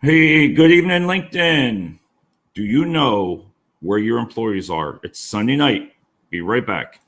Hey, good evening, LinkedIn. Do you know where your employees are? It's Sunday night. Be right back.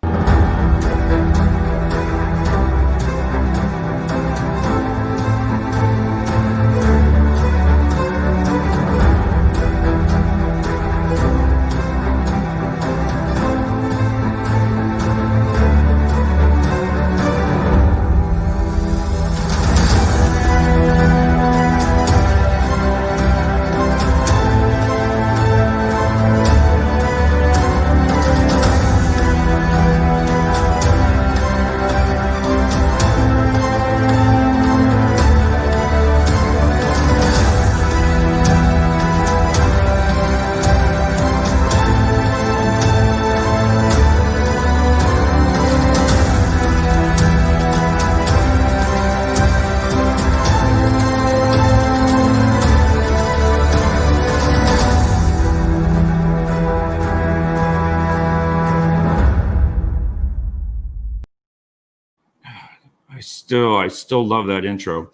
I still love that intro.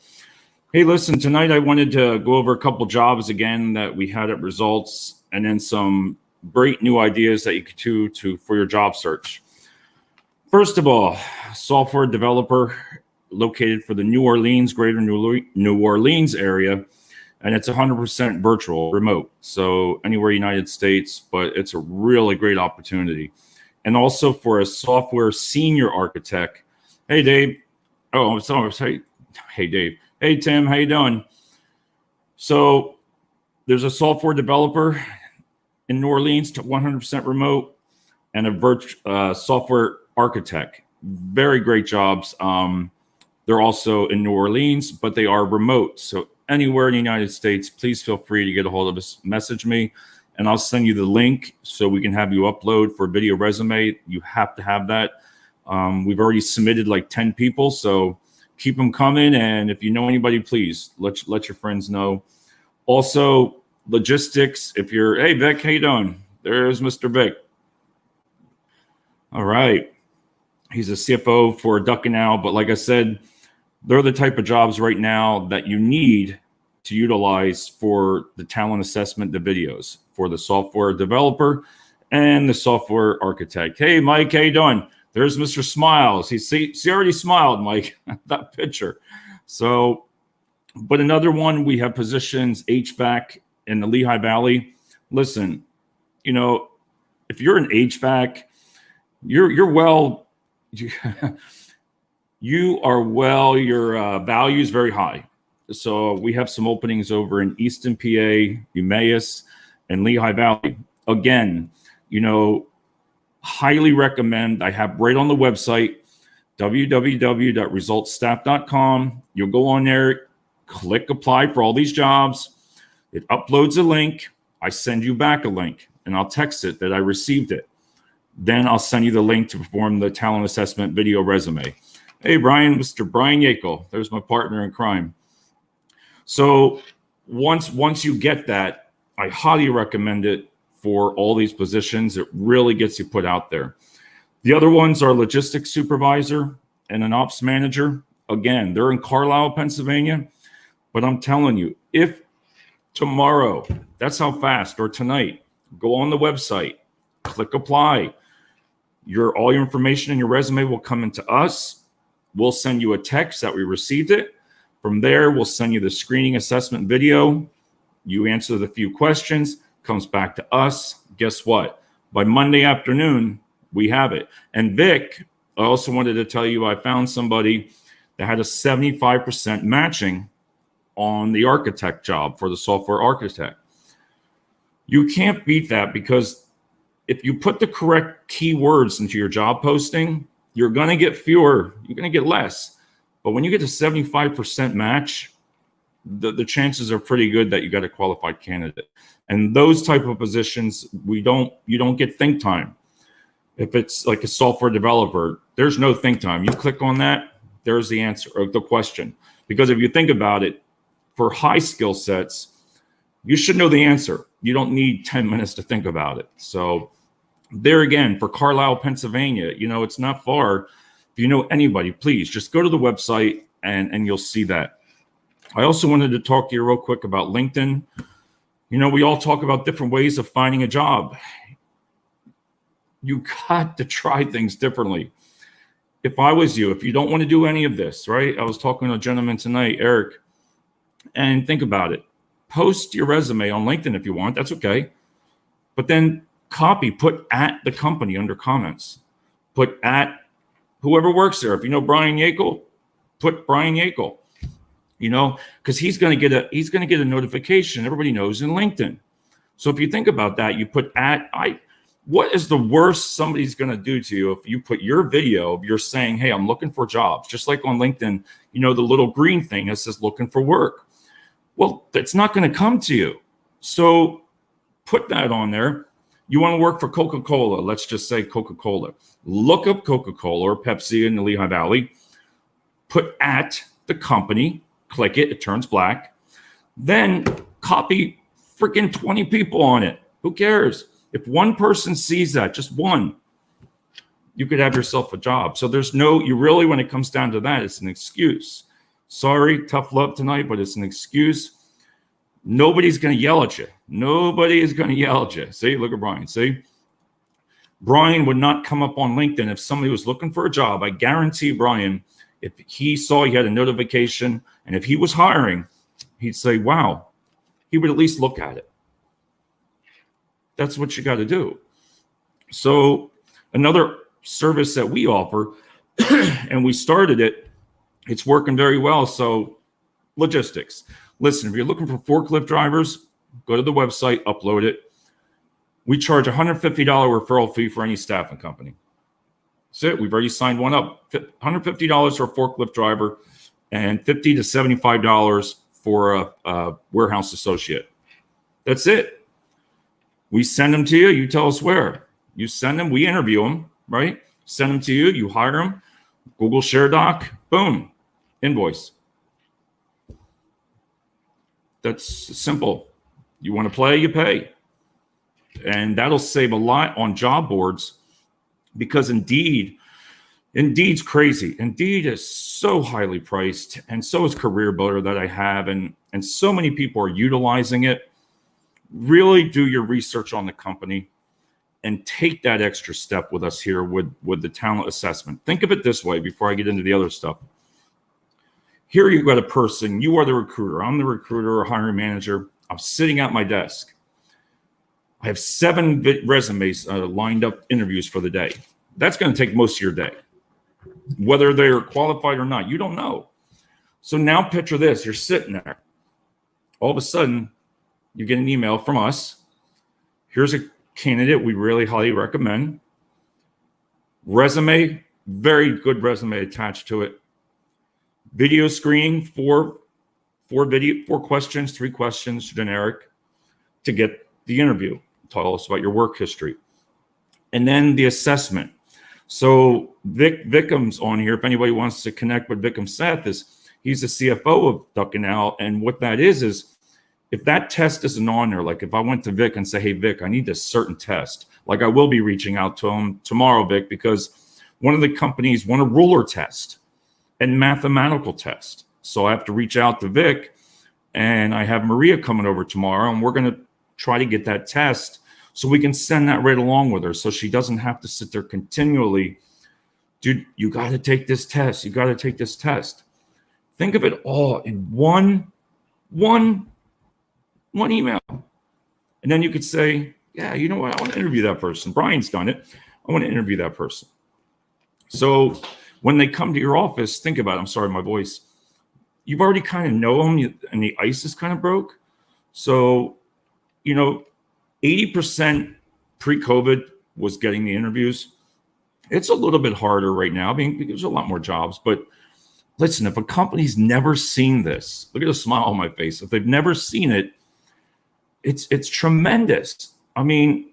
Hey, listen, tonight I wanted to go over a couple jobs again that we had at Results and then some great new ideas that you could do for your job search. First of all, software developer located for the New Orleans, greater New Orleans area, and it's 100% virtual, remote. So anywhere United States, but it's a really great opportunity. And also for a software senior architect. Hey, Dave. Oh, I'm sorry. Hey, Dave. Hey, Tim. How you doing? So there's a software developer in New Orleans to 100% remote and a software architect. Very great jobs. They're also in New Orleans, but they are remote. So anywhere in the United States, please feel free to get a hold of us. Message me, and I'll send you the link so we can have you upload for a video resume. You have to have that. We've already submitted like 10 people, so keep them coming. And if you know anybody, please let your friends know. Also, logistics. If you're, hey, Vic, how you doing? There's Mr. Vic. All right. He's a CFO for Duck and Owl, but like I said, they're the type of jobs right now that you need to utilize for the talent assessment, the videos for the software developer and the software architect. Hey, Mike, how you doing? There's Mr. Smiles. He already smiled, Mike, that picture. So, but another one, we have positions HVAC in the Lehigh Valley. Listen, if you're an HVAC, you're well, you are well, your value is very high. So we have some openings over in Easton, PA, Emmaus, and Lehigh Valley. Again, highly recommend. I have right on the website, www.resultstaff.com. You'll go on there, click apply for all these jobs. It uploads a link. I send you back a link, and I'll text it that I received it. Then I'll send you the link to perform the talent assessment video resume. Hey, Brian, Mr. Brian Yakel. There's my partner in crime. So once you get that, I highly recommend it for all these positions. It really gets you put out there. The other ones are logistics supervisor and an ops manager. Again, they're in Carlisle, Pennsylvania. But I'm telling you, if tomorrow, that's how fast, or tonight, go on the website, click apply. All your information and your resume will come into us. We'll send you a text that we received it. From there, we'll send you the screening assessment video. You answer the few questions, comes back to us. Guess what? By Monday afternoon, we have it. And Vic, I also wanted to tell you, I found somebody that had a 75% matching on the architect job for the software architect. You can't beat that, because if you put the correct keywords into your job posting, you're going to get fewer, you're going to get less. But when you get to 75% match, the chances are pretty good that you got a qualified candidate. And those type of positions, you don't get think time. If it's like a software developer, there's no think time. You click on that, there's the answer or the question. Because if you think about it, for high skill sets, you should know the answer. You don't need 10 minutes to think about it. So there again, for Carlisle, Pennsylvania, it's not far. If you know anybody, please just go to the website and you'll see that. I also wanted to talk to you real quick about LinkedIn. You know, we all talk about different ways of finding a job. You got to try things differently. If I was you, if you don't want to do any of this, right? I was talking to a gentleman tonight, Eric, and think about it. Post your resume on LinkedIn if you want, that's okay. But then put at the company under comments. Put at whoever works there. If you know Brian Yakel, put Brian Yakel. You know, because he's going to get a notification. Everybody knows in LinkedIn. So if you think about that, you put what is the worst somebody's going to do to you if you put your video of you're saying, hey, I'm looking for jobs, just like on LinkedIn, you know, the little green thing that says looking for work. Well, it's not going to come to you. So put that on there. You want to work for Coca-Cola. Let's just say Coca-Cola. Look up Coca-Cola or Pepsi in the Lehigh Valley. Put at the company. Click it. It turns black. Then copy freaking 20 people on it. Who cares? If one person sees that, just one, you could have yourself a job. So you really, when it comes down to that, it's an excuse. Sorry, tough love tonight, but it's an excuse. Nobody's going to yell at you. Nobody is going to yell at you. See, look at Brian. See, Brian would not come up on LinkedIn if somebody was looking for a job. I guarantee Brian, if he saw he had a notification and if he was hiring, he'd say, wow, he would at least look at it. That's what you got to do. So another service that we offer, and we started it, it's working very well. So logistics. Listen, if you're looking for forklift drivers, go to the website, upload it. We charge a $150 referral fee for any staffing company. That's it. We've already signed one up. $150 for a forklift driver and $50 to $75 for a warehouse associate. That's it. We send them to you. You tell us where. You send them. We interview them, right? Send them to you. You hire them. Google Share Doc. Boom. Invoice. That's simple. You want to play, you pay. And that'll save a lot on job boards because Indeed's crazy. Indeed is so highly priced, and so is Career Builder that I have, and so many people are utilizing it. Really do your research on the company and take that extra step with us here with the talent assessment. Think of it this way before I get into the other stuff. Here you've got a person, you are the recruiter. I'm the recruiter or hiring manager. I'm sitting at my desk. I have 7 resumes lined up, interviews for the day. That's going to take most of your day. Whether they're qualified or not, you don't know. So now picture this, you're sitting there. All of a sudden, you get an email from us. Here's a candidate we really highly recommend. Resume, very good resume attached to it. Video screening, 4 questions, 3 questions, generic, to get the interview. Tell us about your work history. And then the assessment. So Vikram's on here. If anybody wants to connect with Vikram Seth, he's the CFO of Duck and Owl. And what that is if that test isn't on there, like if I went to Vic and say, hey, Vic, I need this certain test, like I will be reaching out to him tomorrow, Vic, because one of the companies want a ruler test and mathematical test. So I have to reach out to Vic, and I have Maria coming over tomorrow, and we're going to try to get that test so we can send that right along with her so she doesn't have to sit there continually. Dude, you got to take this test. You got to take this test. Think of it all in one email. And then you could say, yeah, you know what? I want to interview that person. Brian's done it. I want to interview that person. So when they come to your office, think about it. I'm sorry, my voice. You've already kind of know them, and the ice is kind of broke. So, 80% pre-COVID was getting the interviews. It's a little bit harder right now because there's a lot more jobs. But listen, if a company's never seen this, look at the smile on my face. If they've never seen it, it's tremendous. I mean,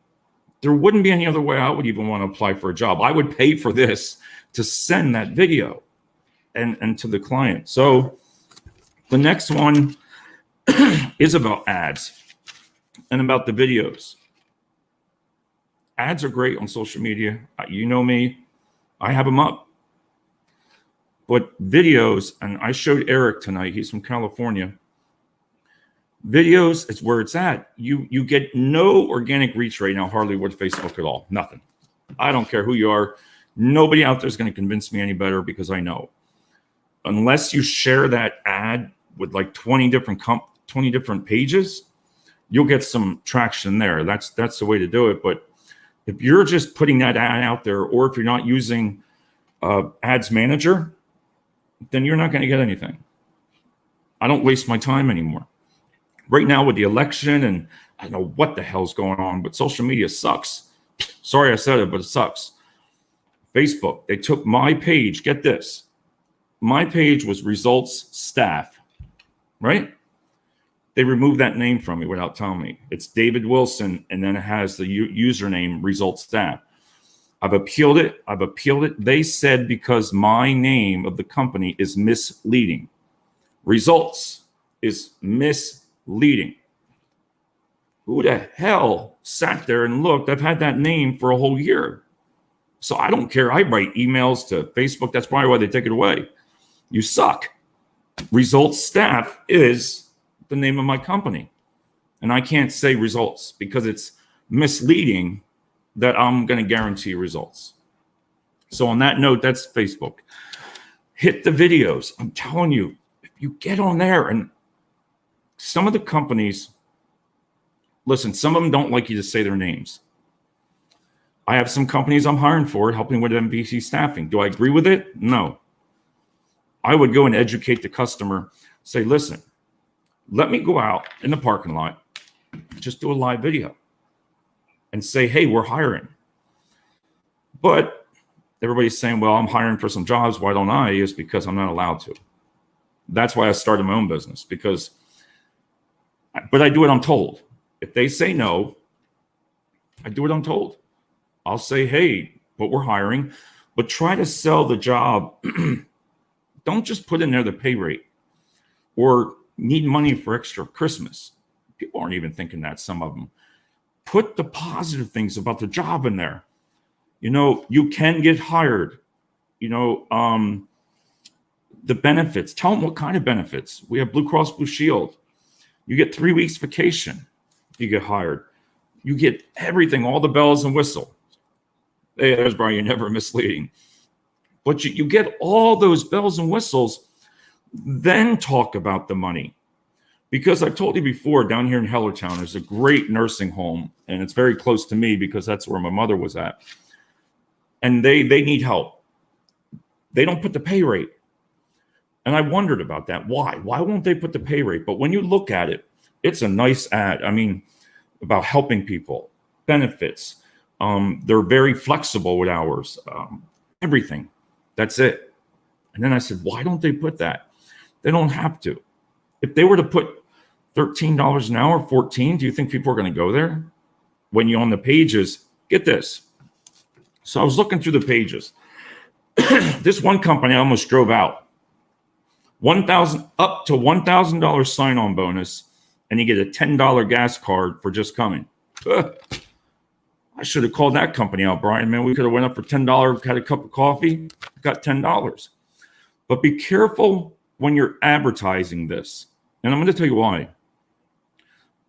there wouldn't be any other way I would even want to apply for a job. I would pay for this to send that video and to the client. So the next one is about ads and about the videos. Ads are great on social media. You know me. I have them up. But videos, and I showed Eric tonight, he's from California. Videos is where it's at. You get no organic reach right now, hardly with Facebook at all. Nothing. I don't care who you are. Nobody out there is going to convince me any better because I know. Unless you share that ad with like 20 different pages, you'll get some traction there. That's the way to do it. But if you're just putting that ad out there, or if you're not using Ads Manager, then you're not going to get anything. I don't waste my time anymore. Right now with the election, and I don't know what the hell's going on, but social media sucks. Sorry I said it, but it sucks. Facebook, they took my page. Get this. My page was Results Staff, right? They removed that name from me without telling me. It's David Wilson, and then it has the username Results Staff. I've appealed it. They said because my name of the company is misleading. Results is misleading. Who the hell sat there and looked? I've had that name for a whole year. So I don't care. I write emails to Facebook. That's probably why they take it away. You suck. Results Staff is the name of my company. And I can't say results because it's misleading that I'm going to guarantee results. So on that note, that's Facebook. Hit the videos. I'm telling you, if you get on there, and some of the companies, listen, some of them don't like you to say their names. I have some companies I'm hiring for, helping with MVC staffing. Do I agree with it? No. I would go and educate the customer, say, listen, let me go out in the parking lot, just do a live video and say, hey, we're hiring. But everybody's saying, well, I'm hiring for some jobs. Why don't I? Is because I'm not allowed to. That's why I started my own business, but I do what I'm told. If they say no, I do what I'm told. I'll say, hey, but we're hiring, but try to sell the job. Don't just put in there the pay rate or need money for extra Christmas. People aren't even thinking that, some of them. Put the positive things about the job in there. You know, you can get hired. You know, the benefits. Tell them what kind of benefits. We have Blue Cross Blue Shield. You get 3 weeks vacation. You get hired. You get everything, all the bells and whistles. Hey, there's Brian. You're never misleading. But you get all those bells and whistles, then talk about the money. Because I've told you before, down here in Hellertown, there's a great nursing home, and it's very close to me because that's where my mother was at. And they need help. They don't put the pay rate. And I wondered about that. Why? Why won't they put the pay rate? But when you look at it, it's a nice ad. I mean, about helping people, benefits. They're very flexible with hours, everything. That's it. And then I said, why don't they put that? They don't have to. If they were to put $13 an hour, $14, do you think people are going to go there? When you're on the pages, get this. So I was looking through the pages. This one company I almost drove out. Up to $1,000 sign-on bonus, and you get a $10 gas card for just coming. I should have called that company out, Brian. Man, we could have went up for $10, had a cup of coffee, got $10. But be careful when you're advertising this. And I'm going to tell you why.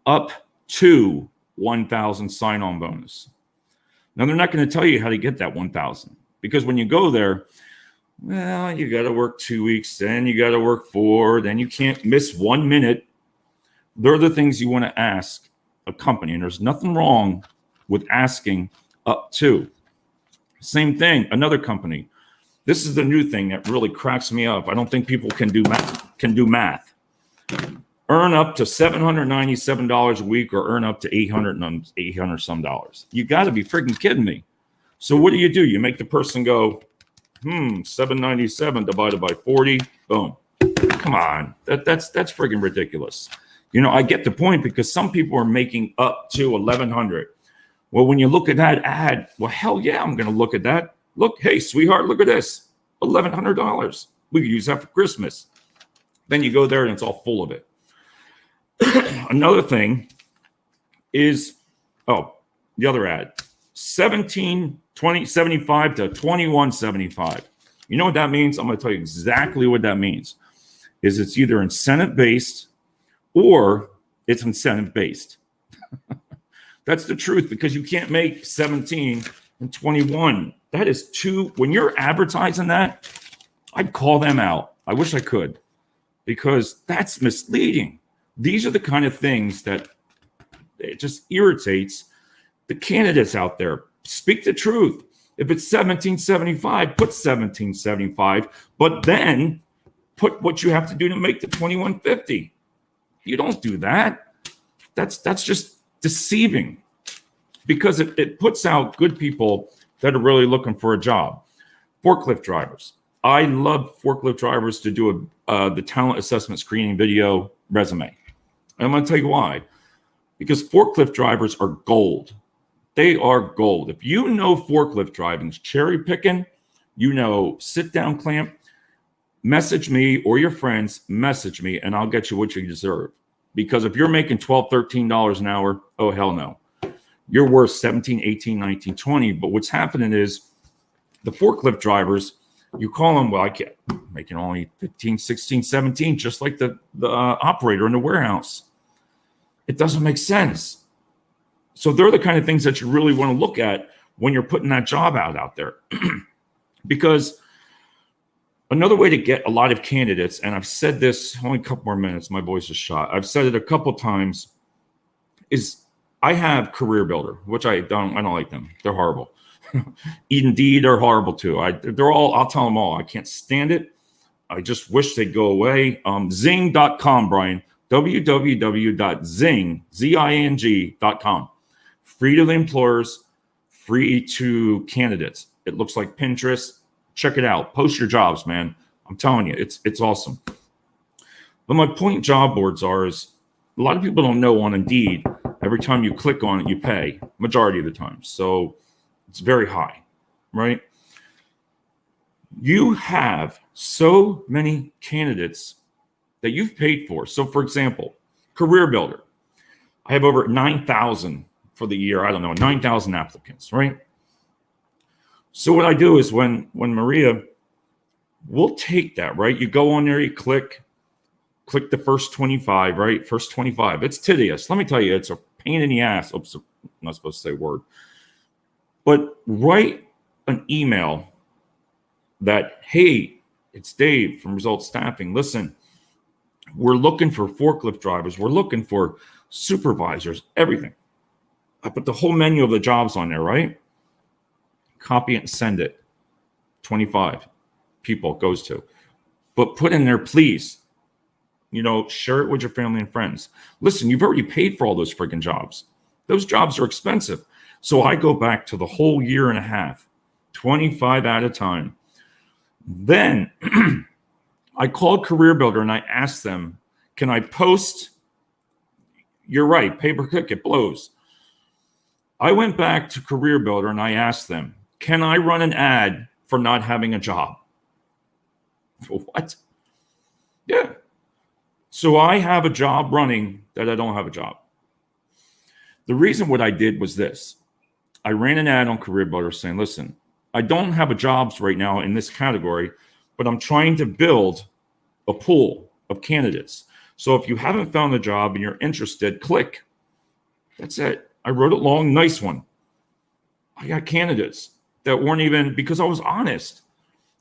Up to 1,000 sign-on bonus. Now, they're not going to tell you how to get that 1,000. Because when you go there, well, you got to work 2 weeks, then you got to work 4, then you can't miss 1 minute. They're the things you want to ask a company. And there's nothing wrong with asking up to. Same thing, another company. This is the new thing that really cracks me up. I don't think people can do math. Earn up to $797 a week or earn up to $800 some dollars. You got to be freaking kidding me. So what do? You make the person go, $797 divided by 40, boom. Come on, that's freaking ridiculous. You know, I get the point because some people are making up to $1,100. Well, when you look at that ad, well, hell yeah, I'm going to look at that. Look, hey, sweetheart, look at this, $1,100. We could use that for Christmas. Then you go there and it's all full of it. Another thing is, the other ad, 17, 20, 75 to 21.75. You know what that means? I'm going to tell you exactly what that means. Is it's either incentive-based or it's incentive-based. That's the truth, because you can't make 17 and 21. That is too, when you're advertising that, I'd call them out. I wish I could, because that's misleading. These are the kind of things that it just irritates the candidates out there. Speak the truth. If it's 1775, put 1775, but then put what you have to do to make the 2150. You don't do that. That's just deceiving, because it puts out good people that are really looking for a job. Forklift drivers. I love forklift drivers to do the talent assessment screening video resume. And I'm going to tell you why. Because forklift drivers are gold. They are gold. If you know forklift driving, cherry picking, you know sit down clamp, message me, or your friends, message me, and I'll get you what you deserve. Because if you're making $12, $13 an hour, oh, hell no. You're worth 17, 18, 19, 20. But what's happening is the forklift drivers, you call them, well, I can't, making only 15, 16, 17, just like the operator in the warehouse. It doesn't make sense. So they're the kind of things that you really want to look at when you're putting that job out there. Because another way to get a lot of candidates, and I've said this, only a couple more minutes, my voice is shot. I've said it a couple times, is I have Career Builder, which I don't like them. They're horrible. Indeed, they're horrible too. I'll tell them all. I can't stand it. I just wish they'd go away. Zing.com, Brian. www.zing.com. Free to the employers, free to candidates. It looks like Pinterest. Check it out. Post your jobs, man. I'm telling you, it's awesome. But my point job boards is a lot of people don't know on Indeed, every time you click on it, you pay, majority of the time. So it's very high, right? You have so many candidates that you've paid for. So for example, Career Builder, I have over 9,000 for the year. I don't know, 9,000 applicants, right? So what I do is when Maria, we'll take that, right? You go on there, you click the first 25, right? First 25. It's tedious. Let me tell you, it's a pain in the ass. Oops, I'm not supposed to say word. But write an email that, hey, it's Dave from Results Staffing. Listen, we're looking for forklift drivers. We're looking for supervisors, everything. I put the whole menu of the jobs on there, right? Copy it and send it. 25 people it goes to. But put in there, please, share it with your family and friends. Listen, you've already paid for all those freaking jobs. Those jobs are expensive. So I go back to the whole year and a half, 25 at a time. Then I called Career Builder and I asked them, can I post? You're right, pay-per-click, it blows. I went back to Career Builder and I asked them, can I run an ad for not having a job? What? Yeah. So I have a job running that I don't have a job. The reason what I did was this. I ran an ad on Career Builder saying, listen, I don't have a jobs right now in this category, but I'm trying to build a pool of candidates. So if you haven't found a job and you're interested, click. That's it. I wrote it long, nice one. I got candidates that weren't even, because I was honest.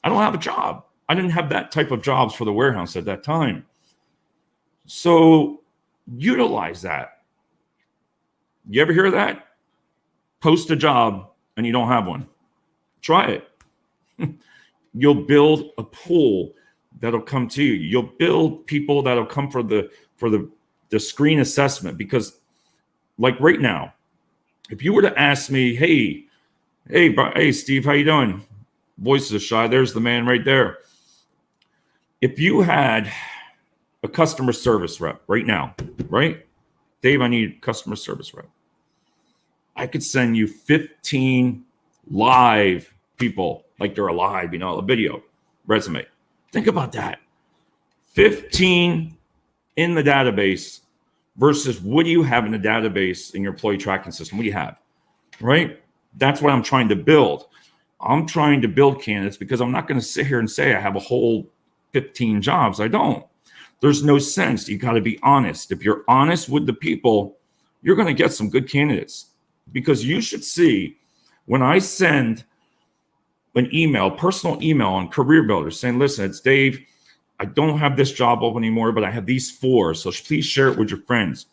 I don't have a job. I didn't have that type of jobs for the warehouse at that time. So utilize that. You ever hear that? Post a job and you don't have one. Try it. You'll build a pool that'll come to you. You'll build people that'll come for the screen assessment. Because like right now, if you were to ask me, hey, Steve, how you doing? Voices are shy. There's the man right there. If you had a customer service rep right now, right? Dave, I need a customer service rep. I could send you 15 live people, like they're alive, a video resume. Think about that. 15 in the database versus what do you have in the database in your employee tracking system? What do you have, right? That's what I'm trying to build. I'm trying to build candidates because I'm not going to sit here and say I have a whole 15 jobs. I don't. There's no sense. You got to be honest. If you're honest with the people, you're going to get some good candidates, because you should see when I send an email, personal email on Career Builder saying, listen, it's Dave. I don't have this job open anymore, but I have these 4. So please share it with your friends.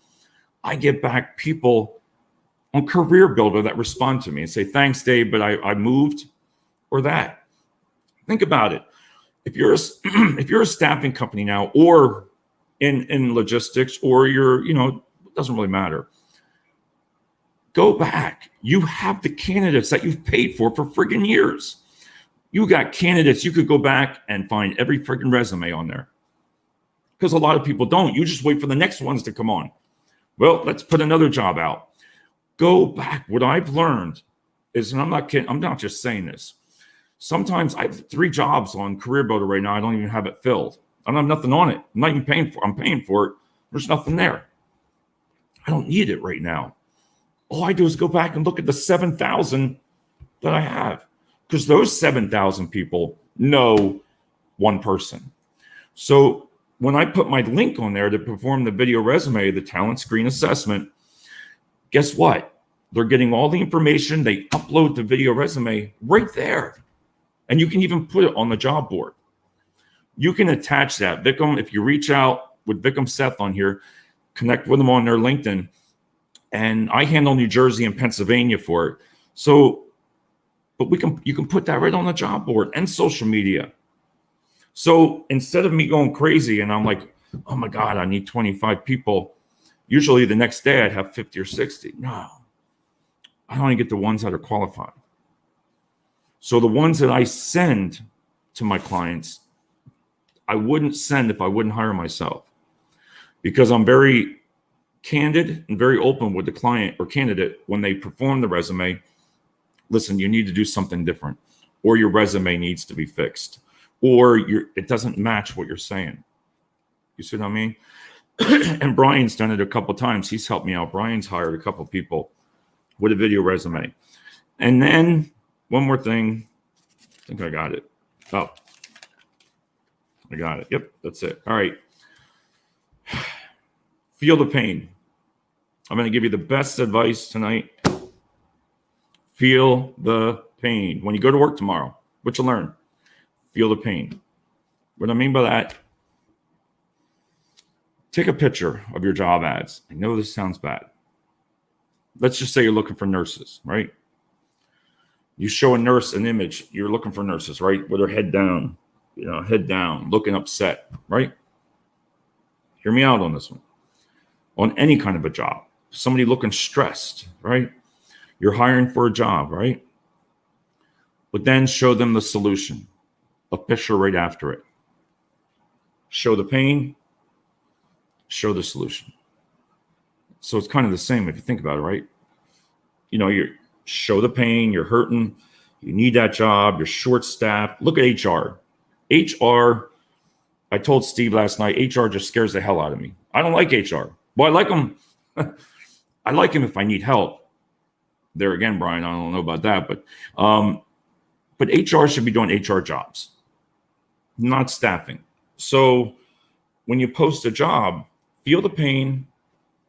I get back people on Career Builder that respond to me and say, thanks, Dave, but I moved, or that. Think about it. If you're a staffing company now, or in logistics, or it doesn't really matter. Go back. You have the candidates that you've paid for friggin' years. You got candidates. You could go back and find every friggin' resume on there, because a lot of people don't. You just wait for the next ones to come on. Well, let's put another job out. Go back. What I've learned is, and I'm not kidding, I'm not just saying this. Sometimes I have 3 jobs on Career Builder right now. I don't even have it filled. I don't have nothing on it. I'm not even paying for it. I'm paying for it. There's nothing there. I don't need it right now. All I do is go back and look at the 7,000 that I have, because those 7,000 people know one person. So when I put my link on there to perform the video resume, the talent screen assessment, guess what? They're getting all the information. They upload the video resume right there. And you can even put it on the job board. You can attach that. Vikram, if you reach out with Vikram Seth on here, connect with them on their LinkedIn. And I handle New Jersey and Pennsylvania for it. So, but you can put that right on the job board and social media. So instead of me going crazy and I'm like, oh my God, I need 25 people. Usually the next day I'd have 50 or 60. No, I only get the ones that are qualified. So the ones that I send to my clients, I wouldn't send if I wouldn't hire myself, because I'm very candid and very open with the client or candidate when they perform the resume. Listen, you need to do something different, or your resume needs to be fixed, or it doesn't match what you're saying. You see what I mean? And Brian's done it a couple of times. He's helped me out. Brian's hired a couple of people with a video resume. And then one more thing. I think I got it. Oh, I got it. Yep, that's it. All right. Feel the pain. I'm going to give you the best advice tonight. Feel the pain. When you go to work tomorrow, what you learn, feel the pain. What I mean by that, take a picture of your job ads. I know this sounds bad. Let's just say you're looking for nurses, right? You show a nurse an image. You're looking for nurses, right? With their head down, looking upset, right? Hear me out on this one. On any kind of a job, somebody looking stressed, right? You're hiring for a job, right? But then show them the solution, a picture right after it. Show the pain, show the solution. So it's kind of the same if you think about it, right? You show the pain, you're hurting, you need that job, you're short-staffed. Look at HR. HR, I told Steve last night, HR just scares the hell out of me. I don't like HR. Well, I like them. I like him if I need help. There again, Brian, I don't know about that, but HR should be doing HR jobs, not staffing. So when you post a job, feel the pain,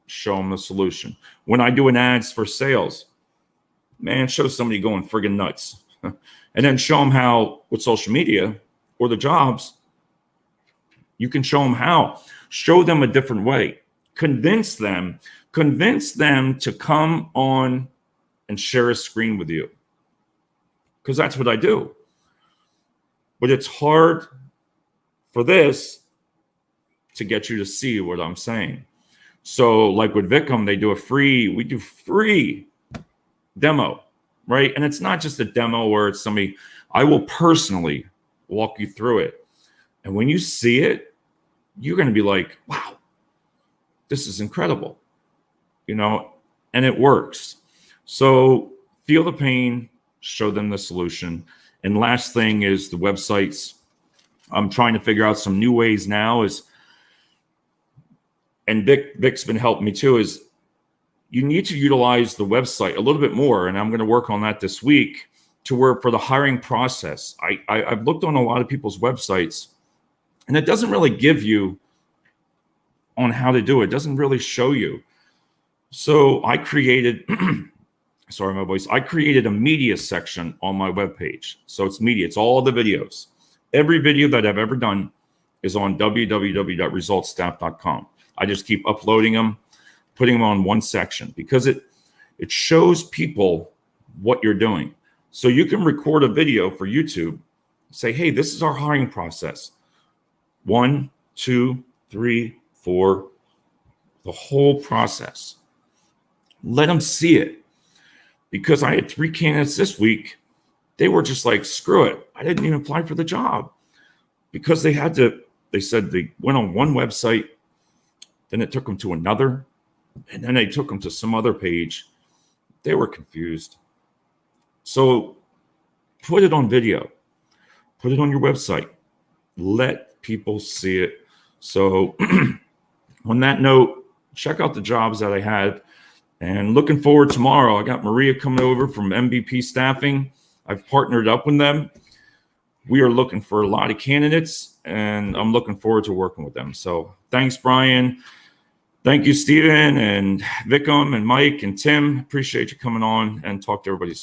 show them the solution. When I do an ads for sales, man, show somebody going friggin' nuts. And then show them how with social media or the jobs, you can show them how. Show them a different way. Convince them to come on and share a screen with you, because that's what I do. But it's hard for this to get you to see what I'm saying. So like with Vikram, we do free demo, right? And it's not just a demo where it's somebody, I will personally walk you through it. And when you see it, you're going to be like, wow, this is incredible, and it works. So feel the pain, show them the solution. And last thing is the websites. I'm trying to figure out some new ways now and Vic's been helping me too, is you need to utilize the website a little bit more. And I'm going to work on that this week, to where for the hiring process, I've looked on a lot of people's websites, and it doesn't really give you on how to do it. It doesn't really show you. So I created, sorry, my voice. I created a media section on my webpage. So it's media. It's all the videos. Every video that I've ever done is on www.resultstaff.com. I just keep uploading them, putting them on one section because it shows people what you're doing. So you can record a video for YouTube, say, hey, this is our hiring process. 1, 2, 3, 4, the whole process. Let them see it. Because I had 3 candidates this week, they were just like, screw it. I didn't even apply for the job. Because they said they went on one website, then it took them to another, and then they took them to some other page. They were confused. So put it on video, put it on your website, let people see it. So on that note, check out the jobs that I had, and looking forward tomorrow. I got Maria coming over from MVP Staffing. I've partnered up with them. We are looking for a lot of candidates, and I'm looking forward to working with them. So thanks, Brian. Thank you, Stephen and Vikram and Mike and Tim. Appreciate you coming on, and talk to everybody soon.